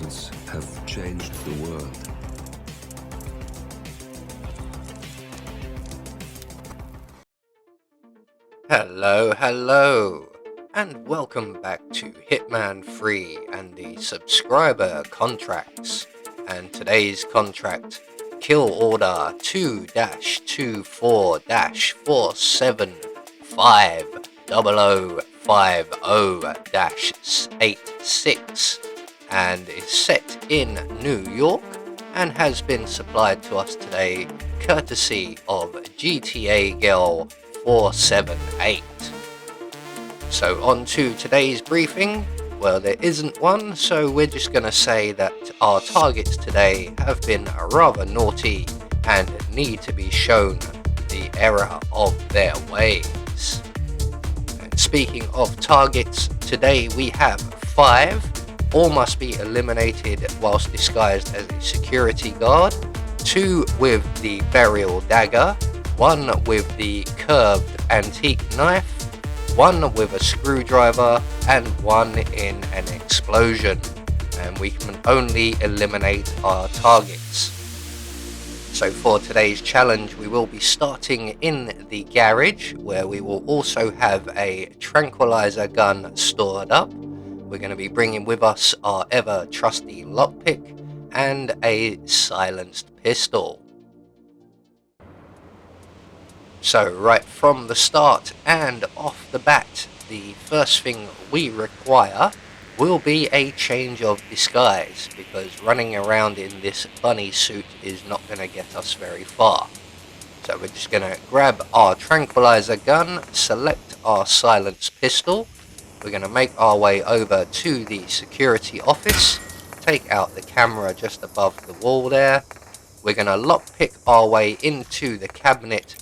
intelligence have changed the world. Hello, and welcome back to Hitman 3 and the subscriber contracts. And today's contract, Kill Order 2-24-4750050-86, and is set in New York and has been supplied to us today courtesy of GTA Girl 478. So on to today's briefing. Well, there isn't one, so we're just going to say that our targets today have been rather naughty and need to be shown the error of their ways. And speaking of targets, today we have 5. All must be eliminated whilst disguised as a security guard, 2 with the burial dagger, 1 with the curved antique knife, 1 with a screwdriver, and 1 in an explosion. And we can only eliminate our targets. So for today's challenge, we will be starting in the garage, where we will also have a tranquilizer gun stored up. We're going to be bringing with us our ever trusty lockpick and a silenced pistol. So right from the start and off the bat, the first thing we require will be a change of disguise, because running around in this bunny suit is not going to get us very far. So we're just going to grab our tranquilizer gun, select our silenced pistol. We're going to make our way over to the security office, take out the camera just above the wall there. We're going to lockpick our way into the cabinet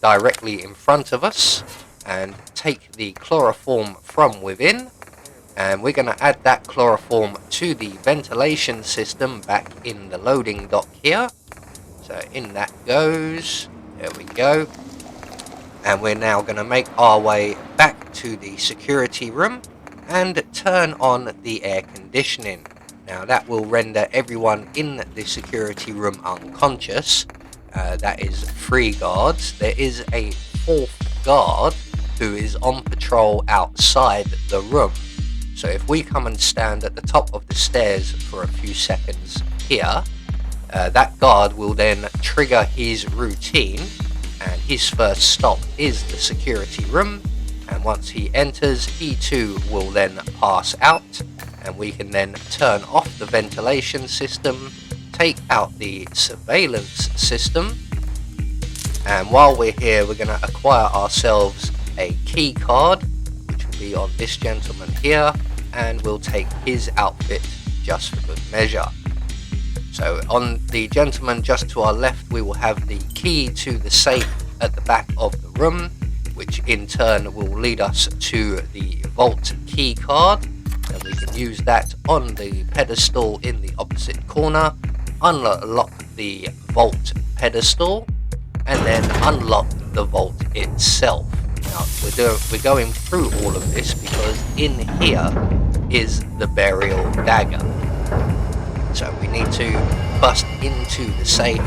directly in front of us and take the chloroform from within, and we're going to add that chloroform to the ventilation system back in the loading dock here. So in that goes. There we go. And we're now going to make our way back to the security room and turn on the air conditioning. Now that will render everyone in the security room unconscious. That is 3 guards. There is a 4th guard who is on patrol outside the room. So if we come and stand at the top of the stairs for a few seconds here, that guard will then trigger his routine, and his first stop is the security room. And once he enters, he too will then pass out, and we can then turn off the ventilation system, take out the surveillance system, and while we're here, we're going to acquire ourselves a key card, which will be on this gentleman here, and we'll take his outfit just for good measure. So on the gentleman just to our left, we will have the key to the safe at the back of the room, which in turn will lead us to the vault key card, and we can use that on the pedestal in the opposite corner, unlock the vault pedestal, and then unlock the vault itself. Now we're going through all of this because in here is the burial dagger. So we need to bust into the safe,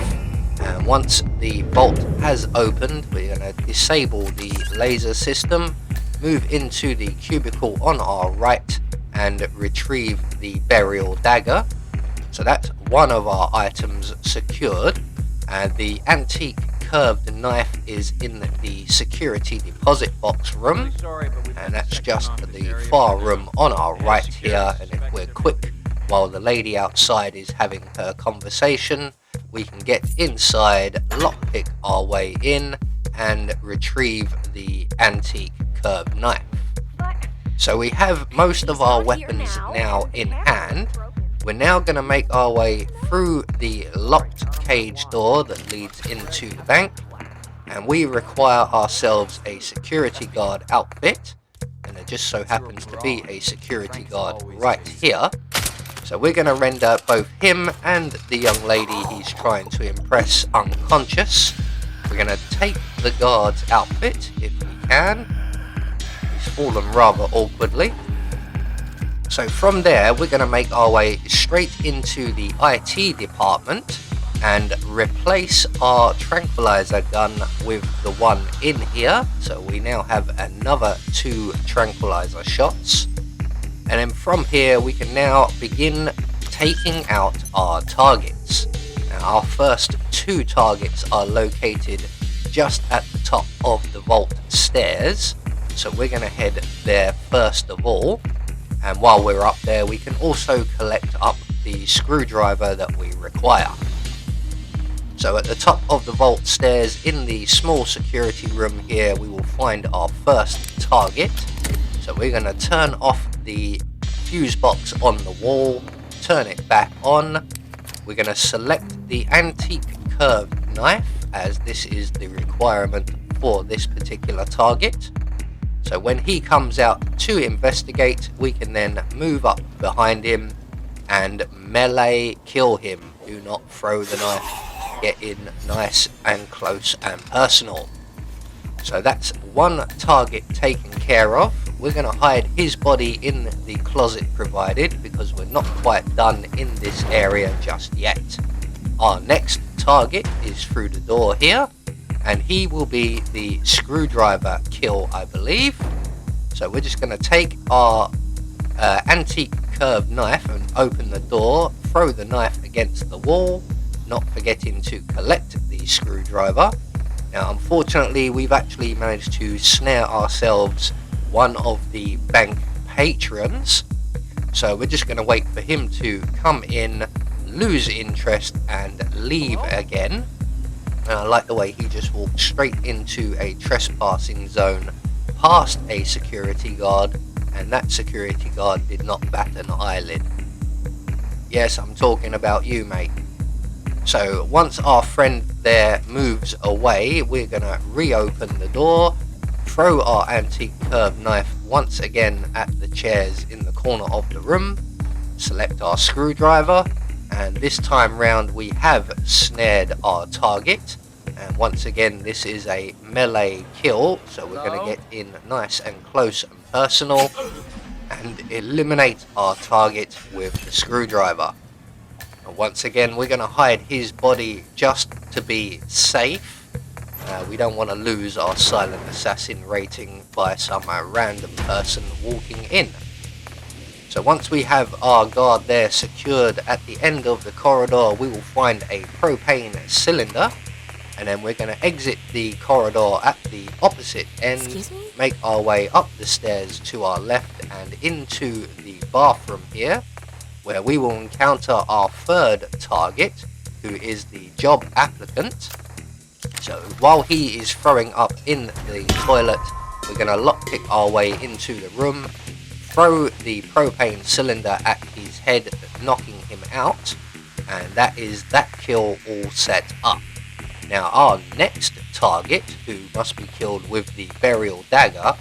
and once the vault has opened, we're going to disable the laser system, move into the cubicle on our right, and retrieve the burial dagger. So that's one of our items secured, and the antique curved knife is in the security deposit box room, and that's just the far room on our right here. And if we're quick while the lady outside is having her conversation, we can get inside, lockpick our way in, and retrieve the antique curved knife. So we have most of our weapons now in hand. We're now going to make our way through the locked cage door that leads into the bank, and we require ourselves a security guard outfit, and there just so happens to be a security guard right here. So we're going to render both him and the young lady he's trying to impress unconscious. We're going to take the guard's outfit if we can. He's fallen rather awkwardly. So from there, we're going to make our way straight into the IT department and replace our tranquilizer gun with the one in here. So we now have another 2 tranquilizer shots. And then from here, we can now begin taking out our targets. Now, our first 2 targets are located just at the top of the vault stairs. So we're going to head there first of all. And while we're up there, we can also collect up the screwdriver that we require. So at the top of the vault stairs in the small security room here, we will find our first target. So we're going to turn off the fuse box on the wall, turn it back on. We're going to select the antique curved knife, as this is the requirement for this particular target. So when he comes out to investigate, we can then move up behind him and melee kill him. Do not throw the knife, get in nice and close and personal. So that's 1 target taken care of. We're going to hide his body in the closet provided, because we're not quite done in this area just yet. Our next target is through the door here, and he will be the screwdriver kill, I believe. So we're just going to take our antique curved knife and open the door, throw the knife against the wall, not forgetting to collect the screwdriver. Now unfortunately, we've actually managed to snare ourselves one of the bank patrons. So we're just going to wait for him to come in, lose interest and leave again. And I like the way he just walked straight into a trespassing zone past a security guard, and that security guard did not bat an eyelid. Yes, I'm talking about you, mate. So once our friend there moves away, we're going to reopen the door, throw our antique curved knife once again at the chairs in the corner of the room, select our screwdriver, and this time round we have snared our target. And once again, this is a melee kill, so we're going to get in nice and close and personal and eliminate our target with the screwdriver. And once again, we're going to hide his body just to be safe. We don't want to lose our silent assassin rating by some random person walking in. So once we have our guard there secured at the end of the corridor, we will find a propane cylinder, and then we're going to exit the corridor at the opposite end, make our way up the stairs to our left and into the bathroom here, where we will encounter our 3rd target, who is the job applicant. So while he is throwing up in the toilet, we're going to lockpick our way into the room, throw the propane cylinder at his head, knocking him out, and that is that kill all set up. Now our next target, who must be killed with the burial dagger,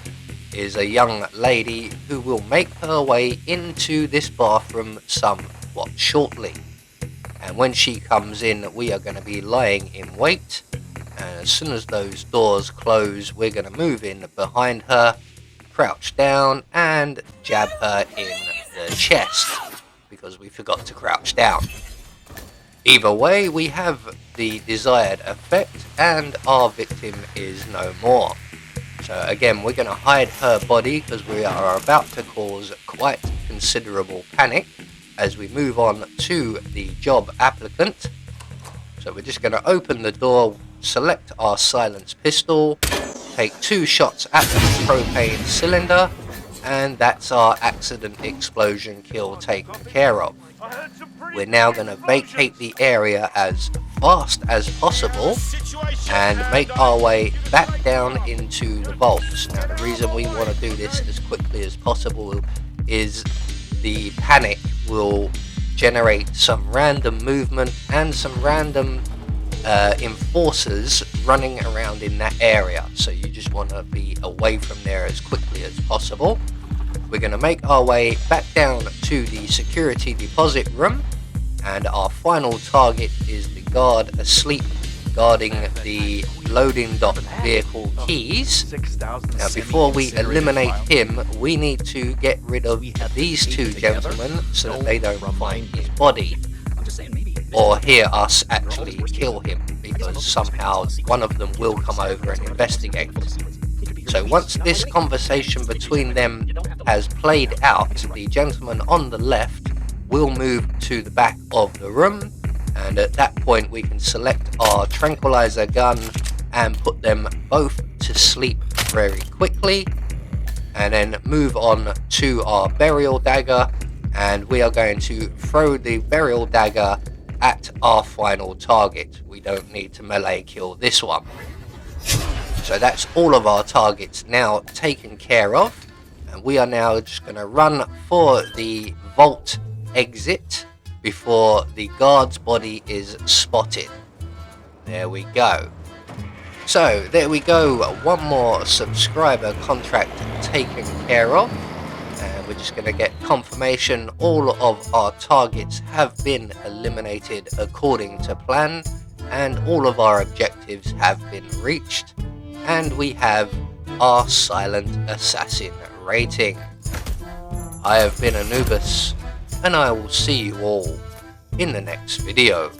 is a young lady who will make her way into this bathroom somewhat shortly. And when she comes in, we are going to be lying in wait, and as soon as those doors close, we're going to move in behind her, crouch down and jab her in the chest, because we forgot to crouch down. Either way, we have the desired effect and our victim is no more. So again, we're going to hide her body because we are about to cause quite considerable panic as we move on to the job applicant. So we're just going to open the door, select our silenced pistol, take 2 shots at the propane cylinder, and that's our accident explosion kill taken care of. We're now going to vacate the area as fast as possible and make our way back down into the vaults. Now the reason we want to do this as quickly as possible is the panic will generate some random movement and some random enforcers running around in that area, so you just want to be away from there as quickly as possible. We're going to make our way back down to the security deposit room, and our final target is the guard asleep regarding the loading dock vehicle keys. Now before we eliminate him, we need to get rid of these two gentlemen so that they don't find his body or hear us actually kill him, because somehow one of them will come over and investigate. So once this conversation between them has played out, the gentleman on the left will move to the back of the room, and at that point we can select our tranquilizer gun and put them both to sleep very quickly, and then move on to our burial dagger, and we are going to throw the burial dagger at our final target. We don't need to melee kill this one. So that's all of our targets now taken care of, and we are now just going to run for the vault exit before the guard's body is spotted. There we go. So there we go, one more subscriber contract taken care of, and we're just going to get confirmation all of our targets have been eliminated according to plan, and all of our objectives have been reached, and we have our silent assassin rating. I have been Anubis, and I will see you all in the next video.